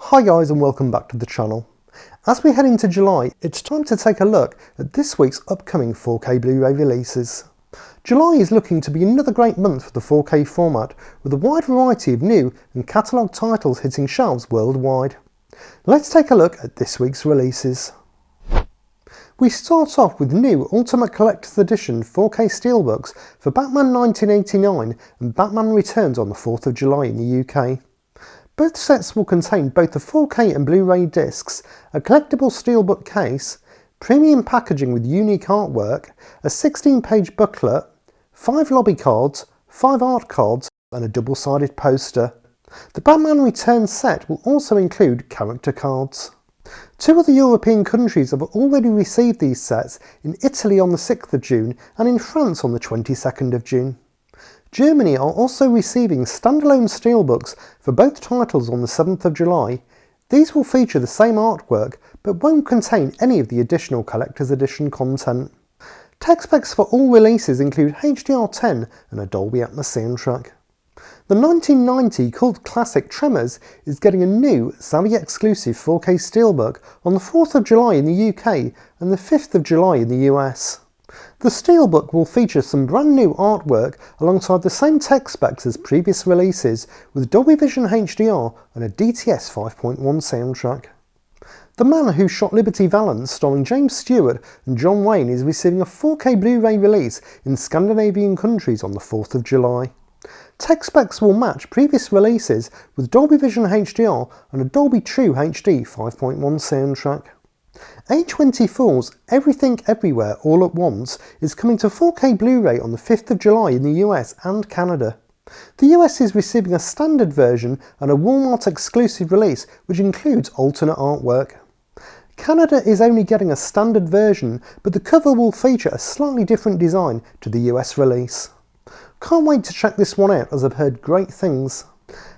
Hi guys and welcome back to the channel. As we head into July, it's time to take a look at this week's upcoming 4K Blu-ray releases. July is looking to be another great month for the 4K format, with a wide variety of new and catalogue titles hitting shelves worldwide. Let's take a look at this week's releases. We start off with new Ultimate Collector's Edition 4K Steelbooks for Batman 1989 and Batman Returns on the 4th of July in the UK. Both sets will contain both the 4K and Blu-ray discs, a collectible steelbook case, premium packaging with unique artwork, a 16-page booklet, 5 lobby cards, 5 art cards and a double-sided poster. The Batman Returns set will also include character cards. 2 other European countries have already received these sets, in Italy on the 6th of June and in France on the 22nd of June. Germany are also receiving standalone steelbooks for both titles on the 7th of July. These will feature the same artwork but won't contain any of the additional collector's edition content. Tech specs for all releases include HDR10 and a Dolby Atmos soundtrack. The 1990 cult classic Tremors is getting a new Savvy exclusive 4K steelbook on the 4th of July in the UK and the 5th of July in the US. The steelbook will feature some brand new artwork alongside the same tech specs as previous releases, with Dolby Vision HDR and a DTS 5.1 soundtrack. The Man Who Shot Liberty Valance, starring James Stewart and John Wayne, is receiving a 4K Blu-ray release in Scandinavian countries on the 4th of July. Tech specs will match previous releases with Dolby Vision HDR and a Dolby True HD 5.1 soundtrack. A24's Everything Everywhere All at Once is coming to 4K Blu-ray on the 5th of July in the US and Canada. The US is receiving a standard version and a Walmart exclusive release which includes alternate artwork. Canada is only getting a standard version, but the cover will feature a slightly different design to the US release. Can't wait to check this one out as I've heard great things.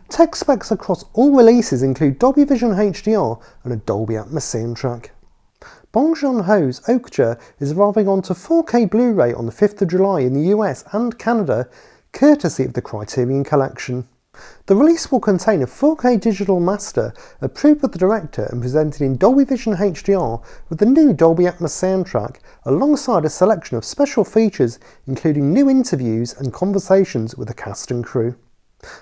Tech specs across all releases include Dolby Vision HDR and a Dolby Atmos soundtrack. Bong Joon-ho's Okja is arriving onto 4K Blu-ray on the 5th of July in the US and Canada, courtesy of the Criterion Collection. The release will contain a 4K digital master approved by the director and presented in Dolby Vision HDR with the new Dolby Atmos soundtrack, alongside a selection of special features including new interviews and conversations with the cast and crew.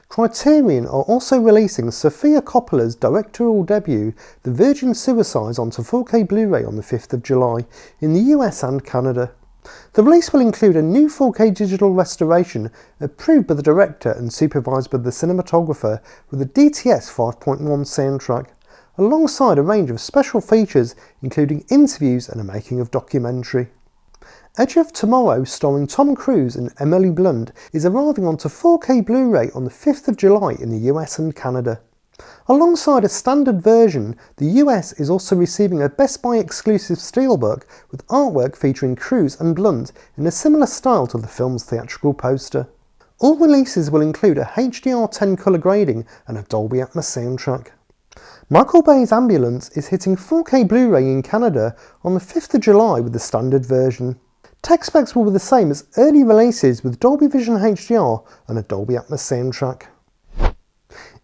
Criterion are also releasing Sofia Coppola's directorial debut, The Virgin Suicides, onto 4K Blu-ray on the 5th of July in the US and Canada. The release will include a new 4K digital restoration approved by the director and supervised by the cinematographer with a DTS 5.1 soundtrack, alongside a range of special features including interviews and a making of documentary. Edge of Tomorrow, starring Tom Cruise and Emily Blunt, is arriving onto 4K Blu-ray on the 5th of July in the US and Canada. Alongside a standard version, the US is also receiving a Best Buy exclusive steelbook with artwork featuring Cruise and Blunt in a similar style to the film's theatrical poster. All releases will include a HDR10 colour grading and a Dolby Atmos soundtrack. Michael Bay's Ambulance is hitting 4K Blu-ray in Canada on the 5th of July with the standard version. Tech specs will be the same as early releases with Dolby Vision HDR and a Dolby Atmos soundtrack.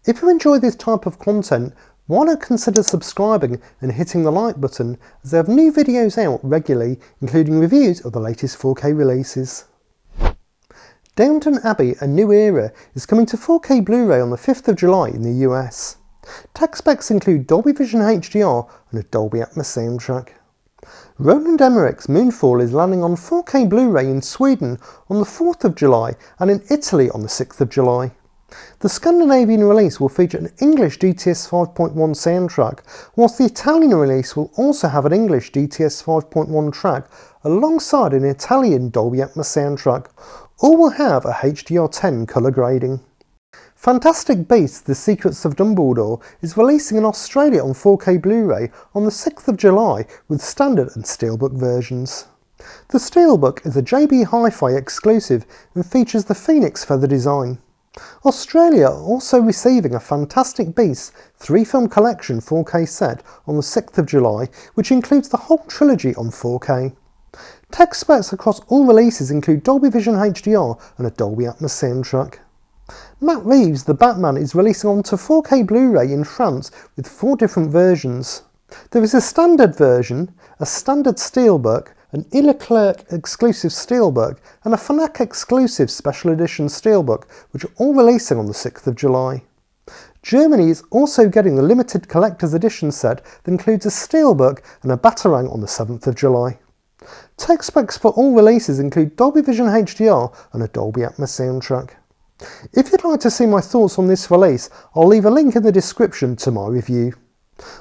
If you enjoy this type of content, why not consider subscribing and hitting the like button, as they have new videos out regularly, including reviews of the latest 4K releases. Downton Abbey: A New Era is coming to 4K Blu-ray on the 5th of July in the US. Tech specs include Dolby Vision HDR and a Dolby Atmos soundtrack. Roland Emmerich's Moonfall is landing on 4K Blu-ray in Sweden on the 4th of July and in Italy on the 6th of July. The Scandinavian release will feature an English DTS 5.1 soundtrack, whilst the Italian release will also have an English DTS 5.1 track alongside an Italian Dolby Atmos soundtrack. All will have a HDR10 colour grading. Fantastic Beasts: The Secrets of Dumbledore is releasing in Australia on 4K Blu-ray on the 6th of July with standard and steelbook versions. The steelbook is a JB Hi-Fi exclusive and features the Phoenix feather design. Australia are also receiving a Fantastic Beasts 3-film collection 4K set on the 6th of July, which includes the whole trilogy on 4K. Tech specs across all releases include Dolby Vision HDR and a Dolby Atmos soundtrack. Matt Reeves' The Batman is releasing onto 4K Blu-ray in France with 4 different versions. There is a standard version, a standard steelbook, an Leclerc exclusive steelbook and a Fnac exclusive special edition steelbook, which are all releasing on the 6th of July. Germany is also getting the limited collector's edition set that includes a steelbook and a Batarang on the 7th of July. Tech specs for all releases include Dolby Vision HDR and a Dolby Atmos soundtrack. If you'd like to see my thoughts on this release, I'll leave a link in the description to my review.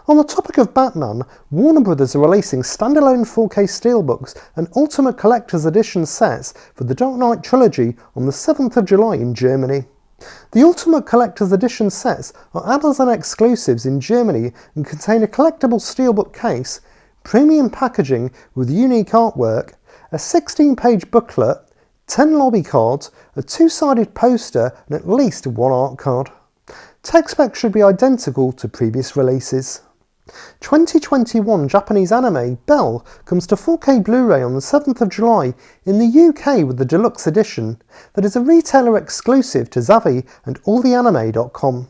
On the topic of Batman, Warner Bros. Are releasing standalone 4K steelbooks and Ultimate Collector's Edition sets for the Dark Knight trilogy on the 7th of July in Germany. The Ultimate Collector's Edition sets are Amazon exclusives in Germany and contain a collectible steelbook case, premium packaging with unique artwork, a 16-page booklet, 10 lobby cards, a 2-sided poster and at least 1 art card. Tech specs should be identical to previous releases. 2021 Japanese anime Bell comes to 4K Blu-ray on the 7th of July in the UK with the deluxe edition that is a retailer exclusive to Zavvi and alltheanime.com.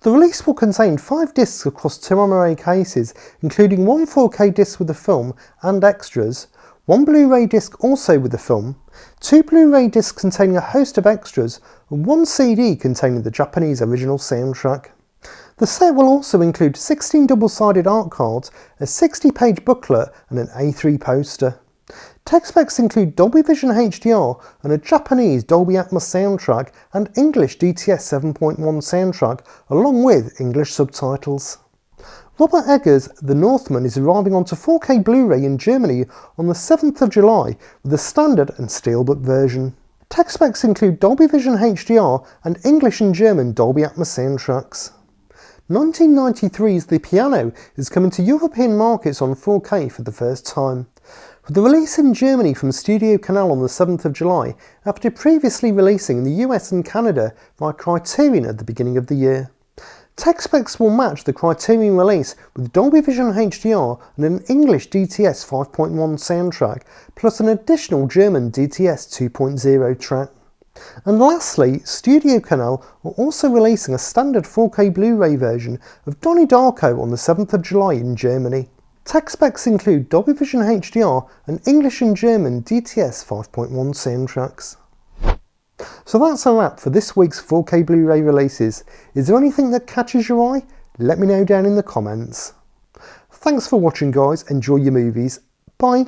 The release will contain 5 discs across 2 MRA cases, including 1 4K disc with the film and extras, 1 Blu-ray disc also with the film, 2 Blu-ray discs containing a host of extras, and 1 CD containing the Japanese original soundtrack. The set will also include 16 double-sided art cards, a 60-page booklet and an A3 poster. Tech specs include Dolby Vision HDR and a Japanese Dolby Atmos soundtrack and English DTS 7.1 soundtrack, along with English subtitles. Robert Eggers' The Northman is arriving onto 4K Blu-ray in Germany on the 7th of July with a standard and steelbook version. Tech specs include Dolby Vision HDR and English and German Dolby Atmos soundtracks. 1993's The Piano is coming to European markets on 4K for the first time, with the release in Germany from Studio Canal on the 7th of July after previously releasing in the US and Canada via Criterion at the beginning of the year. Tech specs will match the Criterion release with Dolby Vision HDR and an English DTS 5.1 soundtrack, plus an additional German DTS 2.0 track. And lastly, Studio Canal are also releasing a standard 4K Blu-ray version of Donnie Darko on the 7th of July in Germany. Tech specs include Dolby Vision HDR and English and German DTS 5.1 soundtracks. So that's a wrap for this week's 4K Blu-ray releases. Is there anything that catches your eye? Let me know down in the comments. Thanks for watching guys, enjoy your movies. Bye.